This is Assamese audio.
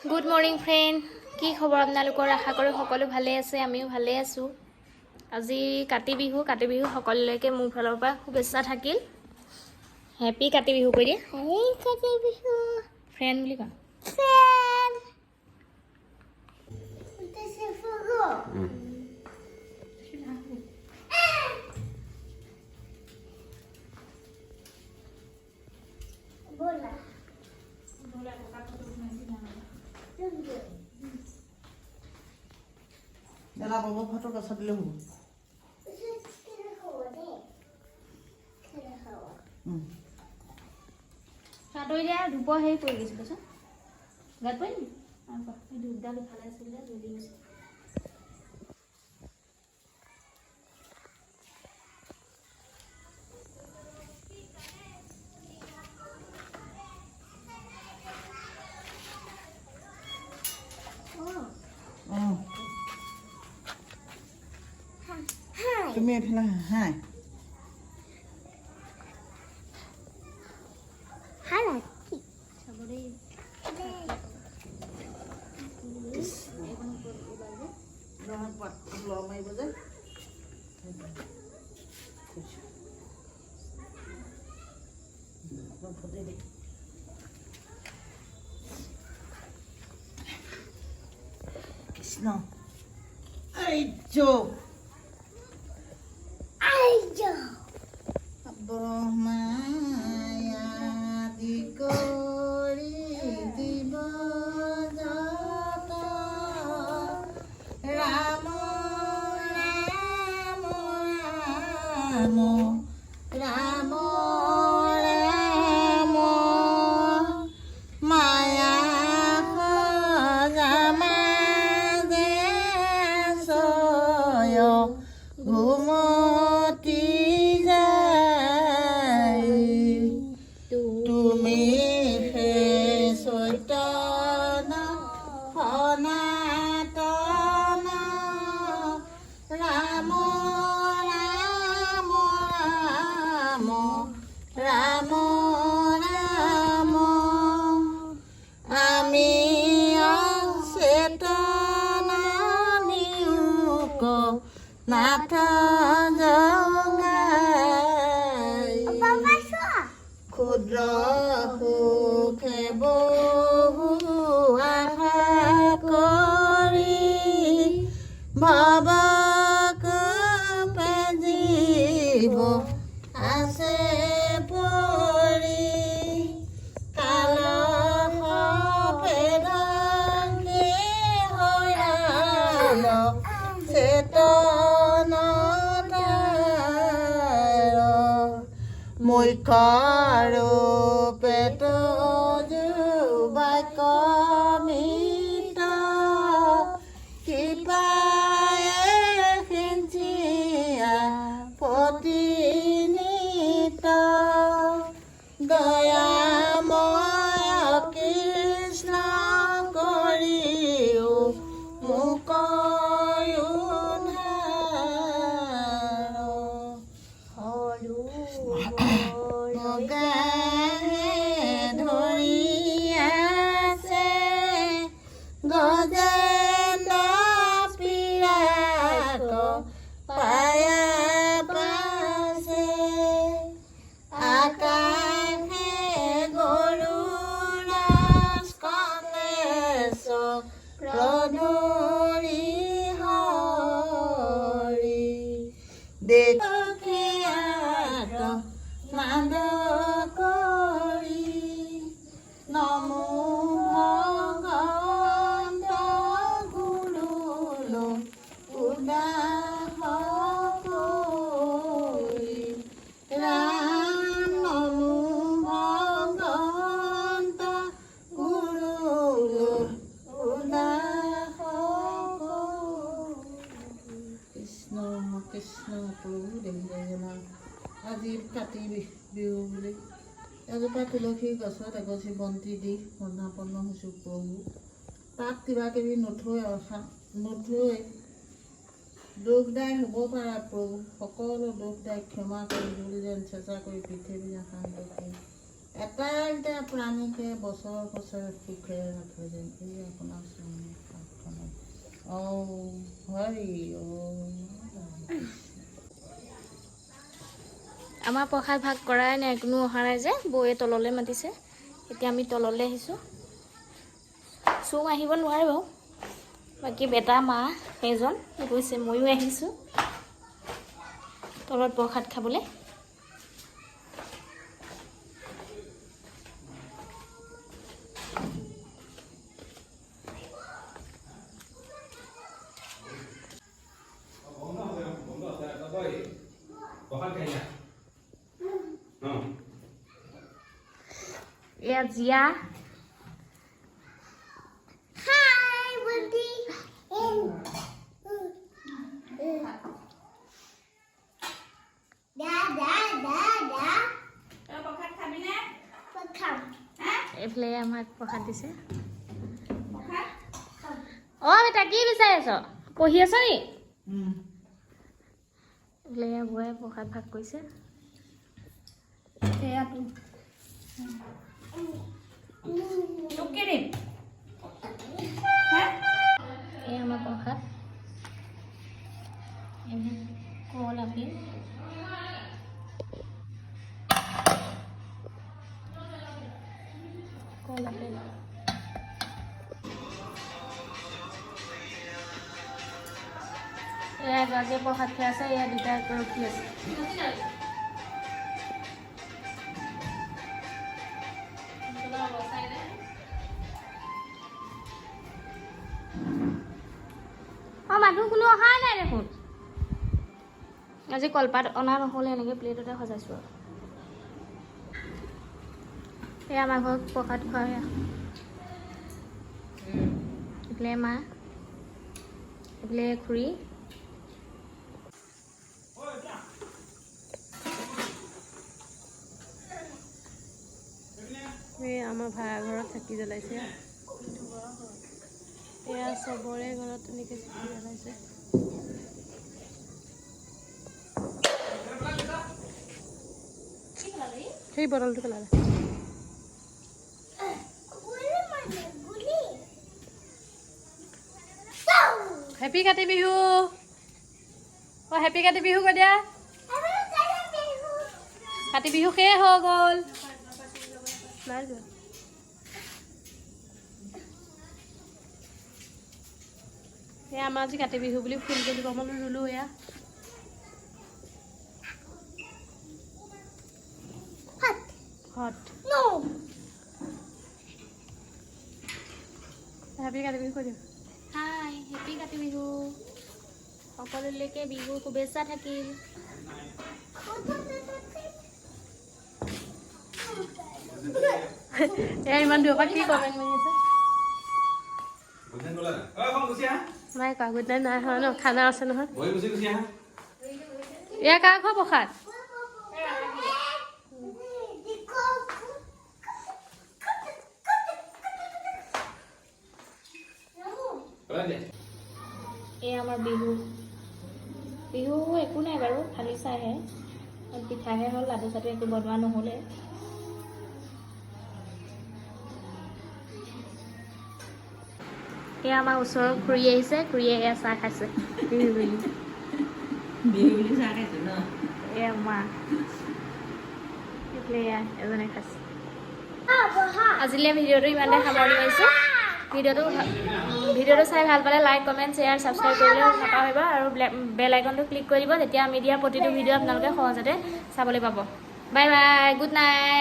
গুড মৰ্ণিং ফ্ৰেণ্ড, কি খবৰ আপোনালোকৰ? আশা কৰোঁ সকলো ভালে আছে, আমিও ভালে আছোঁ। আজি কাতি বিহু সকলোলৈকে মোৰ ফালৰ পৰা শুভেচ্ছা থাকিল। হেপী কাতি বিহু কৈ দিয়ে। কাতি বিহু ফ্ৰেণ্ড বুলি কওঁ। দাদা বাবু ফটো পাছত দিলে হ'ব। চাদৰি দিয়া ধূপৰ হেৰি পৰি গৈছে কৈছোঁ গাত পৰি নি ধূপডাল ইফালে আছিলে জ্বলি গৈছে। তুমি এইফালে হাই মাৰিব যে কৃষ্ণ ব্ৰহ্মায়া দি কৰি দিব যত ৰাম ৰাম ৰাম ৰাম ৰাম মায়া সজামাজে ছয় ঘুমতি তুমি হে চৈতন্য সনাতন ৰাম ৰাম ৰাম ৰাম ৰাম আমি অচেতন নিয়োগ নাথ ক্ষুদ্ৰ সুখে বহু আশা কৰি ভৱকূপে জীৱ আছে পৰি কাল সপেদে হৰাল চেতন মুখ্য পেট বাক্যমিত কৃপায়ে সিঞ্চিয়া প্ৰতিনিত দয়াময় কৃষ্ণ কৰিও মোক ধৰি আছে গজেন্দ্ৰ পিৰাক পায়া পাছে আকাশে গৰুড় স্কন্দেশ প্ৰণৰি হৰি দেখীয়াক নাদ কৰি নমো ভগৱন্ত গুৰুলো উদাস কৰি ৰাম নমো ভগৱন্ত গুৰুলো উদাস কৃষ্ণ কৃষ্ণ প্ৰভু দেহি আজি কাতি বিহু বুলি এজোপা তুলসী গছত এগছি বন্তি দি সন্ধাপন্ন হৈছোঁ প্ৰভু। তাত কিবা কিবি নথৈ দুখদায় হ'ব পাৰা প্ৰভু, সকলো দুখদায় ক্ষমা কৰি বুলি যেন চেষ্টা কৰি পৃথিৱী শান্ত কৰি এটা প্ৰাণীকে বছৰ বছৰ সুখে ৰাখে যেন এই আপোনাৰ প্ৰাৰ্থনা হৰি আমাৰ প্ৰসাদ ভাগ কৰাই নাই, কোনো অহা নাই যে বৌয়ে তললৈ মাতিছে। এতিয়া আমি তললৈ আহিছোঁ। চুম আহিব নোৱাৰে বাৰু, বাকী বেটা মা সেইজন গৈছে, ময়ো আহিছোঁ তলত প্ৰসাদ খাবলৈ। এয়া জিয়া এইফালে আমাক প্ৰসাদ দিছে। অ' বেটা কি বিচাৰি আছ? পঢ়ি আছ নি? এইফালে বৌয়ে প্ৰসাদ ভাগ কৰিছে। এই আমাৰ প্ৰসাদ, কল আপেল এয়া এগৰাকীয়ে প্ৰসাদ খাই আছে, এয়া দুটা ৰখি আছে। অঁ মানুহ কোনো অহাই নাই দেখোন। আজি কলপাত অনা নহ'লে এনেকৈ প্লেটতে সজাইছোঁ আৰু। এয়া আমাৰ ঘৰত প্ৰসাদ খোৱা এইফালে মা, এইফালে খুৰী। এই আমাৰ ভাড়া ঘৰত চাকি জ্বলাইছে। এয়া চবৰে ঘৰত এনেকৈ চাকি জ্বলাইছে। সেই বটলটো পেলালে। হেপী কাতি বিহু। অ' হেপী কাতি বিহু কৈ দিয়া। কাতি বিহু শেষ হৈ গ'ল। এয়া আমাৰ আজি কাতি বিহু বুলি ফুল কেইজোপা মান ৰুলো। এয়া হট হেপী কাতি বিহু কৈ দিওঁ। হাই হেপী কাতি বিহু। সকলোলৈকে বিহুৰ শুভেচ্ছা থাকিল। এয়া ইমান দূৰৰ পৰা কি কমেণ্ট মাৰি আছে? নাই কোৱা গুড নাইট নাই হয় ন, খানা আছে নহয়। এয়া কাৰ ঘৰ প্ৰসাদ? এই আমাৰ বিহু একো নাই বাৰু, খালি চাইহে পিঠাহে হ'ল, লাডু চাডু একো বনোৱা নহ'লে। এয়া আমাৰ ওচৰৰ খুৰী আহিছে, খুৰীয়ে এয়া চাহ খাইছে বিহু বুলি চাহ খাইছে ন। এয়া মা এইফালে এয়া এজনে খাইছে। আজিলৈ ভিডিঅ'টো ইমানতে সামৰণি মাৰিছোঁ। ভিডিঅ'টো চাই ভাল পালে লাইক কমেণ্ট শ্বেয়াৰ ছাবস্ক্ৰাইব কৰিবলৈ নাপাহৰিব আৰু বেল আইকনটো ক্লিক কৰি দিব। তেতিয়া আমি দিয়া প্ৰতিটো ভিডিঅ' আপোনালোকে সহজতে চাবলৈ পাব। Bye bye, good night.